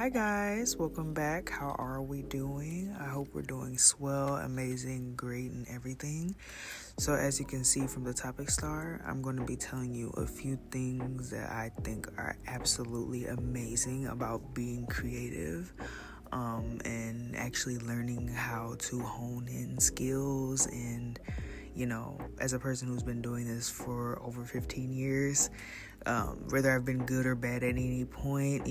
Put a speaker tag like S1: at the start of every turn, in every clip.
S1: Hi guys, welcome back. How are we doing? I hope we're doing swell, amazing, great, and everything. So as you can see from the topic star, I'm going to be telling you a few things that I think are absolutely amazing about being creative, and actually learning how to hone in skills. And as a person who's been doing this for over 15 years, whether I've been good or bad at any point,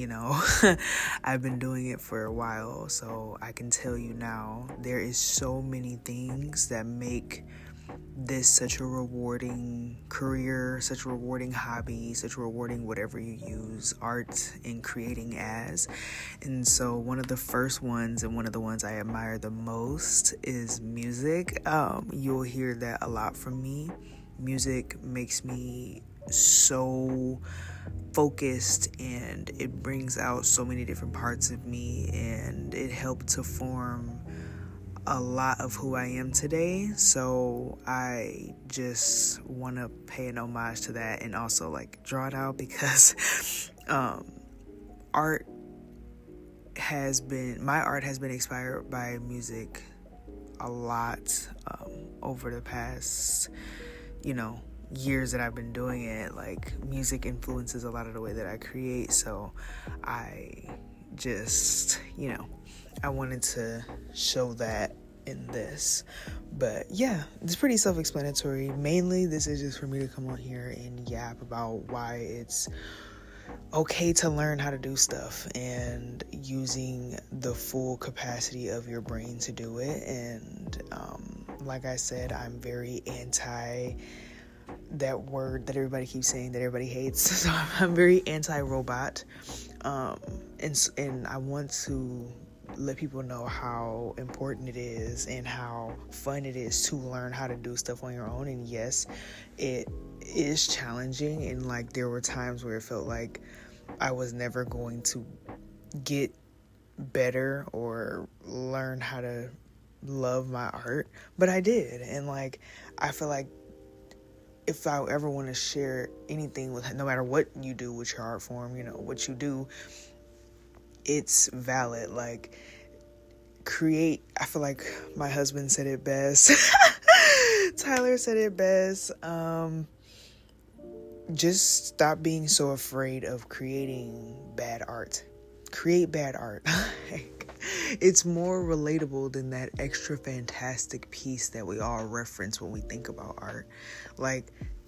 S1: I've been doing it for a while. So I can tell you now, there is so many things that make this such a rewarding career, such a rewarding hobby, such a rewarding whatever you use art in creating as. And so one of the first ones, and one of the ones I admire the most, is music. You'll hear that a lot from me. Music makes me so focused, and it brings out so many different parts of me, and it helped to form a lot of who I am today. So I just want to pay an homage to that, and also draw it out, because art has been inspired by music a lot over the past years that I've been doing it. Music influences a lot of the way that I create, so I just I wanted to show that in this. But yeah, it's pretty self-explanatory. Mainly this is just for me to come on here and yap about why it's okay to learn how to do stuff, and using the full capacity of your brain to do it. And like I said, I'm very anti that word that everybody keeps saying that everybody hates. So I'm very anti-robot, and I want to let people know how important it is and how fun it is to learn how to do stuff on your own. And yes, it is challenging, and there were times where it felt like I was never going to get better or learn how to love my art, but I did. And I feel like if I ever want to share anything with, no matter what you do with your art form, what you do, it's valid. Create. I feel like my husband said it best. Tyler said it best. Just stop being so afraid of creating bad art. Create bad art. It's more relatable than that extra fantastic piece that we all reference when we think about art.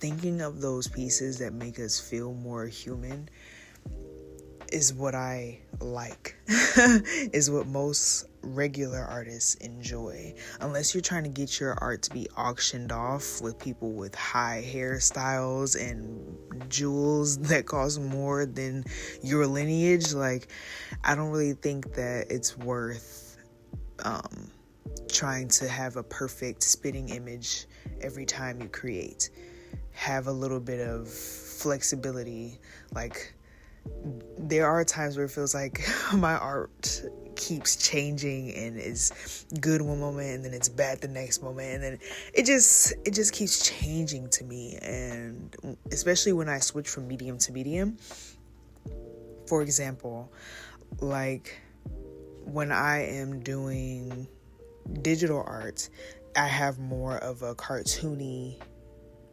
S1: Thinking of those pieces that make us feel more human is what I like. Is what most regular artists enjoy. Unless you're trying to get your art to be auctioned off with people with high hairstyles and jewels that cost more than your lineage. I don't really think that it's worth trying to have a perfect spitting image every time you create. Have a little bit of flexibility. There are times where it feels like my art keeps changing and is good one moment and then it's bad the next moment, and then it just keeps changing to me. And especially when I switch from medium to medium, for example, when I am doing digital art, I have more of a cartoony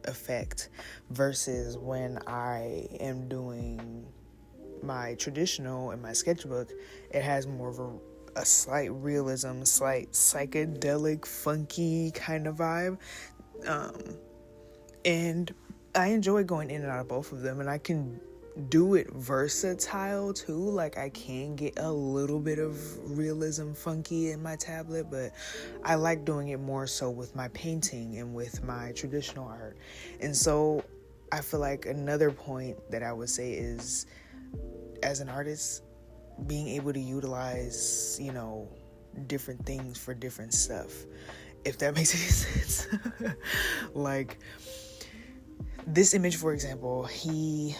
S1: effect, versus when I am doing my traditional in my sketchbook, it has more of a slight realism, slight psychedelic, funky kind of vibe. And I enjoy going in and out of both of them, and I can do it versatile too. I can get a little bit of realism funky in my tablet, but I like doing it more so with my painting and with my traditional art. And so I feel like another point that I would say is, as an artist, being able to utilize, different things for different stuff, if that makes any sense. This image, for example, he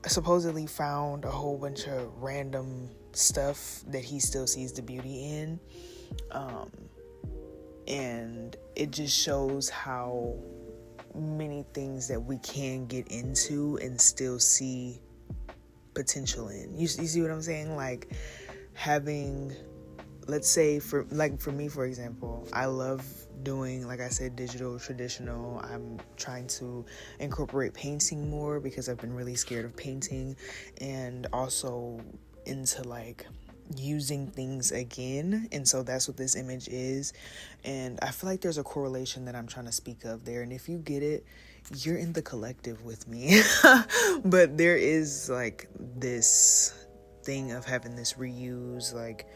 S1: supposedly found a whole bunch of random stuff that he still sees the beauty in, and it just shows how many things that we can get into and still see potential in. You see what I'm saying? having, let's say for me, for example, I love doing, like I said, digital, traditional. I'm trying to incorporate painting more because I've been really scared of painting, and also into like using things again. And so that's what this image is. And I feel like there's a correlation that I'm trying to speak of there. And if you get it, you're in the collective with me. But there is like this thing of having this reuse, like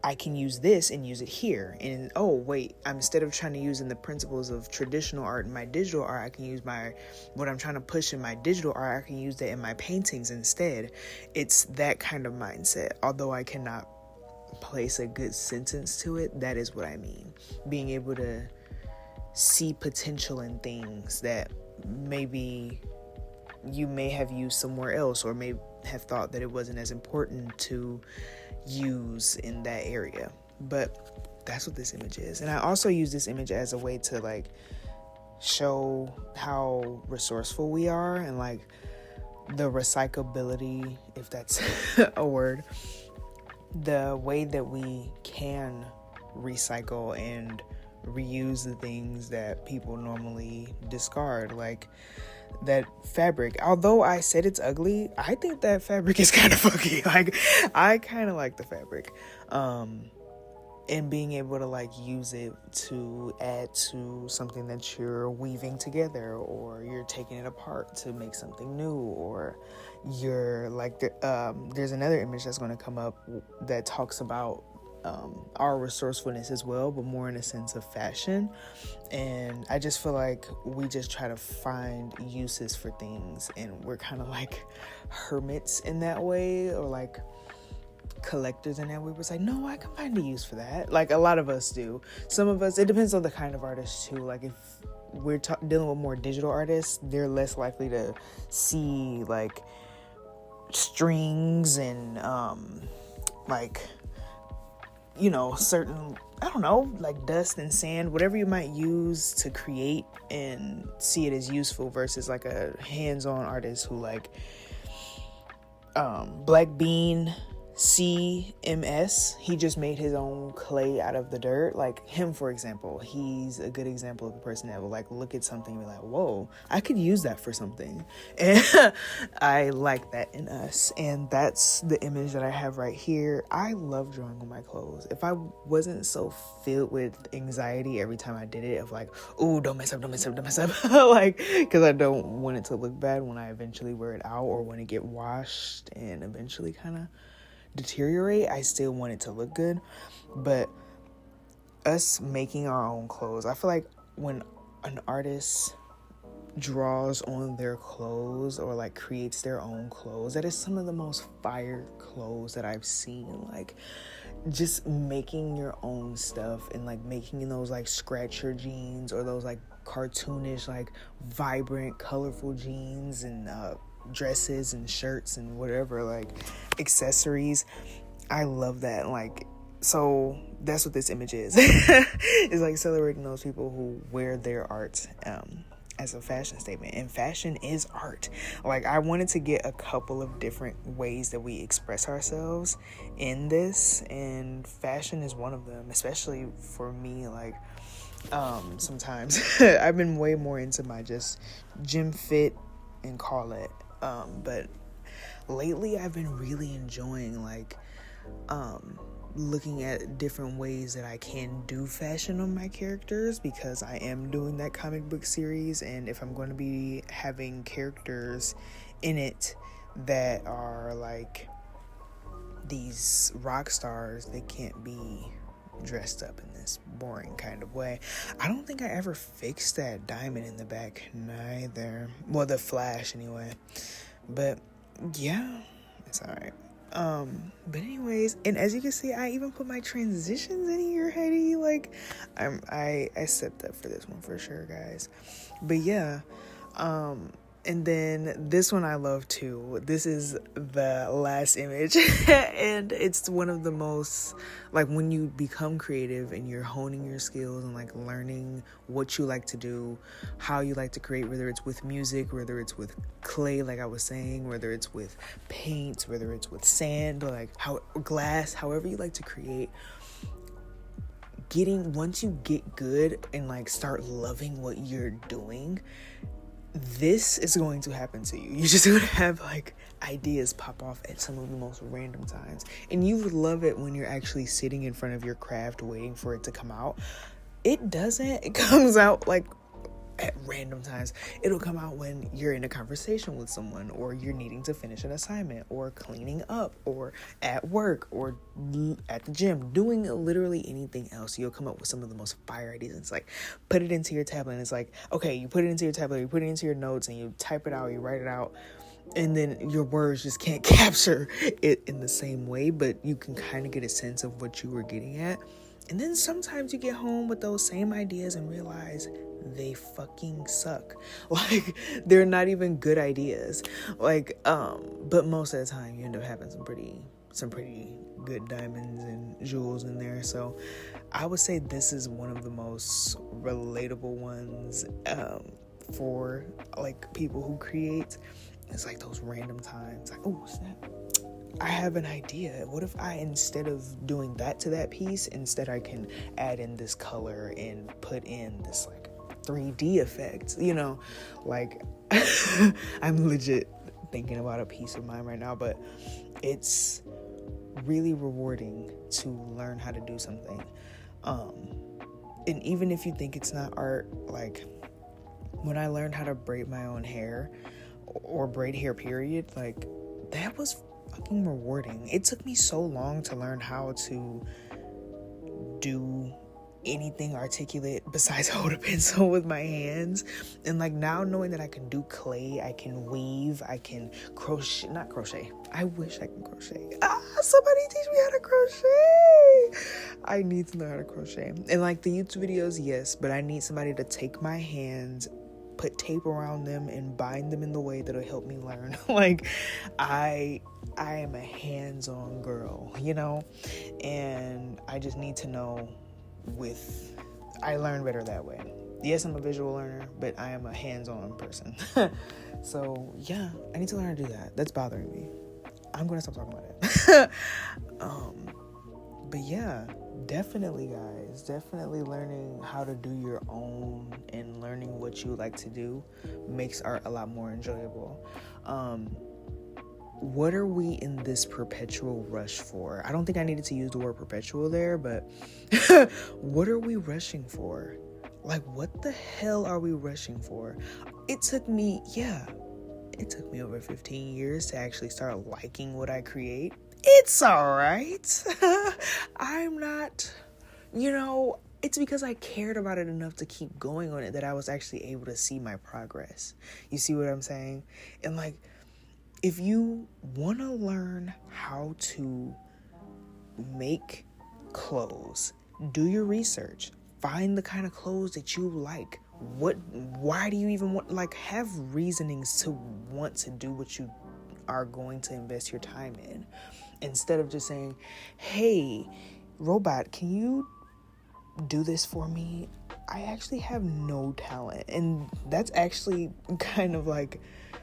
S1: I can use this and use it here. And oh wait, instead of trying to use in the principles of traditional art in my digital art, I can use what I'm trying to push in my digital art, I can use that in my paintings instead. It's that kind of mindset. Although I cannot place a good sentence to it, that is what I mean. Being able to see potential in things that maybe you may have used somewhere else, or may have thought that it wasn't as important to use in that area. But that's what this image is. And I also use this image as a way to like show how resourceful we are, and like the recyclability, if that's a word, the way that we can recycle and reuse the things that people normally discard. Like that fabric, although I said it's ugly, I think that fabric is kind of funky. Like I kind of like the fabric, and being able to like use it to add to something that you're weaving together, or you're taking it apart to make something new, or you're like there's another image that's going to come up that talks about our resourcefulness as well, but more in a sense of fashion. And I just feel like we just try to find uses for things, and we're kind of like hermits in that way, or like collectors in that way. We're like, no, I can find a use for that. Like a lot of us do. Some of us, it depends on the kind of artist too. Like if we're dealing with more digital artists, they're less likely to see like strings and like, you know, certain, I don't know, like dust and sand, whatever you might use to create, and see it as useful, versus like a hands-on artist who like Black Bean cmon, he just made his own clay out of the dirt. Like him, for example, he's a good example of a person that will like look at something and be like, whoa, I could use that for something. And I like that in us, and that's the image that I have right here. I love drawing on my clothes. If I wasn't so filled with anxiety every time I did it, of like, oh, don't mess up like, because I don't want it to look bad when I eventually wear it out, or when it get washed and eventually kind of deteriorate, I still want it to look good. But us making our own clothes, I feel like when an artist draws on their clothes, or like creates their own clothes, that is some of the most fire clothes that I've seen. Like just making your own stuff, and like making those like scratcher jeans, or those like cartoonish, like vibrant, colorful jeans, and dresses and shirts and whatever, like accessories. I love that. Like, so that's what this image is. It's like celebrating those people who wear their art as a fashion statement. And fashion is art. Like, I wanted to get a couple of different ways that we express ourselves in this, and fashion is one of them, especially for me. Like sometimes I've been way more into my just gym fit and call it. But lately I've been really enjoying like looking at different ways that I can do fashion on my characters, because I am doing that comic book series, and if I'm going to be having characters in it that are like these rock stars, they can't be dressed up in this boring kind of way. I don't think I ever fixed that diamond in the back neither. Well, the flash anyway. But yeah, it's alright. But anyways, and as you can see, I even put my transitions in here, Heidi. Like I stepped up for this one for sure, guys. But yeah, And then this one I love too. This is the last image. And it's one of the most, like, when you become creative and you're honing your skills and like learning what you like to do, how you like to create, whether it's with music, whether it's with clay, like I was saying, whether it's with paint, whether it's with sand, or like glass, however you like to create. Once you get good and like start loving what you're doing, this is going to happen to you. You're just going to have like ideas pop off at some of the most random times. And you would love it when you're actually sitting in front of your craft waiting for it to come out. It doesn't. It comes out like at random times. It'll come out when you're in a conversation with someone, or you're needing to finish an assignment, or cleaning up, or at work, or at the gym, doing literally anything else. You'll come up with some of the most fire ideas. It's like, put it into your tablet, and it's like, okay, you put it into your tablet, you put it into your notes, and you type it out, you write it out, and then your words just can't capture it in the same way, but you can kind of get a sense of what you were getting at. And then sometimes you get home with those same ideas and realize they fucking suck. Like, they're not even good ideas. Like, but most of the time you end up having some pretty good diamonds and jewels in there. So I would say this is one of the most relatable ones for like people who create. It's like those random times, like, oh snap, I have an idea. What if I, instead of doing that to that piece, instead I can add in this color and put in this like 3D effect, you know, like I'm legit thinking about a piece of mine right now, but it's really rewarding to learn how to do something. And even if you think it's not art, like when I learned how to braid my own hair, or braid hair period, like that was fucking rewarding. It took me so long to learn how to do anything articulate besides hold a pencil with my hands. And like now, knowing that I can do clay, I can weave, I can not crochet. I wish I can crochet. Somebody teach me how to crochet. I need to learn how to crochet. And like the YouTube videos, yes, but I need somebody to take my hands, put tape around them, and bind them in the way that'll help me learn. Like I am a hands-on girl, you know, and I just need to know I learn better that way. Yes, I'm a visual learner, but I am a hands-on person. So yeah, I need to learn how to do that. That's bothering me. I'm gonna stop talking about it. But yeah, definitely guys, definitely learning how to do your own and learning what you like to do makes art a lot more enjoyable. What are we in this perpetual rush for? I don't think I needed to use the word perpetual there, but what are we rushing for? Like, what the hell are we rushing for? It took me over 15 years to actually start liking what I create. It's all right. I'm not, it's because I cared about it enough to keep going on it that I was actually able to see my progress. You see what I'm saying? And like, if you want to learn how to make clothes, do your research. Find the kind of clothes that you like. Why do you even want, like, have reasonings to want to do what you are going to invest your time in, instead of just saying, hey, robot, can you do this for me? I actually have no talent. And that's actually kind of like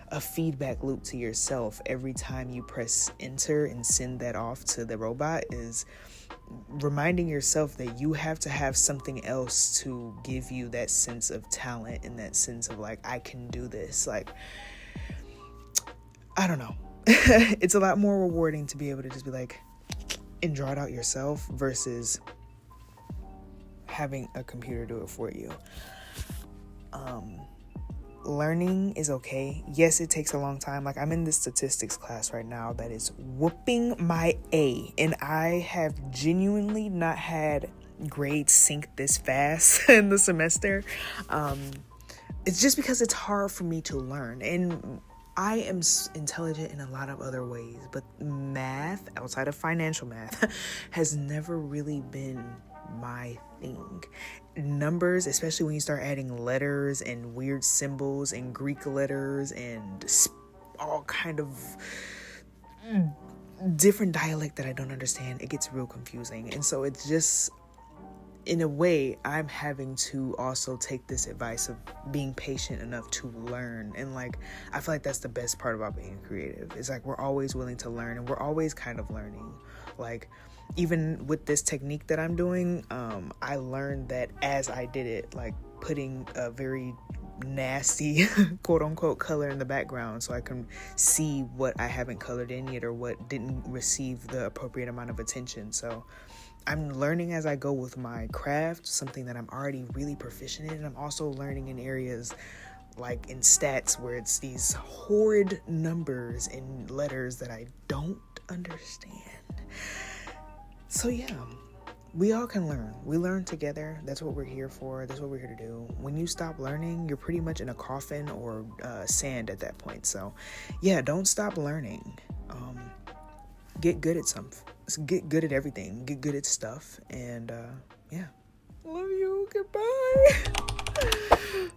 S1: a feedback loop to yourself. Every time you press enter and send that off to the robot is reminding yourself that you have to have something else to give you that sense of talent and that sense of like, I can do this. Like, I don't know. It's a lot more rewarding to be able to just be like, and draw it out yourself versus having a computer do it for you. Learning is okay. Yes, it takes a long time. Like, I'm in this statistics class right now that is whooping my A, and I have genuinely not had grades sync this fast in the semester. It's just because it's hard for me to learn, and I am intelligent in a lot of other ways, but math, outside of financial math, has never really been my thing. numbers, especially when you start adding letters and weird symbols and Greek letters and all kind of different dialect that I don't understand, it gets real confusing. And so it's just, in a way, I'm having to also take this advice of being patient enough to learn. And like, I feel like that's the best part about being creative. It's like we're always willing to learn, and we're always kind of learning. Like, even with this technique that I'm doing, I learned that as I did it, like putting a very nasty quote unquote color in the background so I can see what I haven't colored in yet, or what didn't receive the appropriate amount of attention. So I'm learning as I go with my craft, something that I'm already really proficient in. And I'm also learning in areas like in stats where it's these horrid numbers and letters that I don't understand. So yeah, we all can learn. We learn together. That's what we're here for. That's what we're here to do. When you stop learning, you're pretty much in a coffin or sand at that point. So yeah, don't stop learning. Get good at get good at everything. Get good at stuff. And yeah. Love you. Goodbye.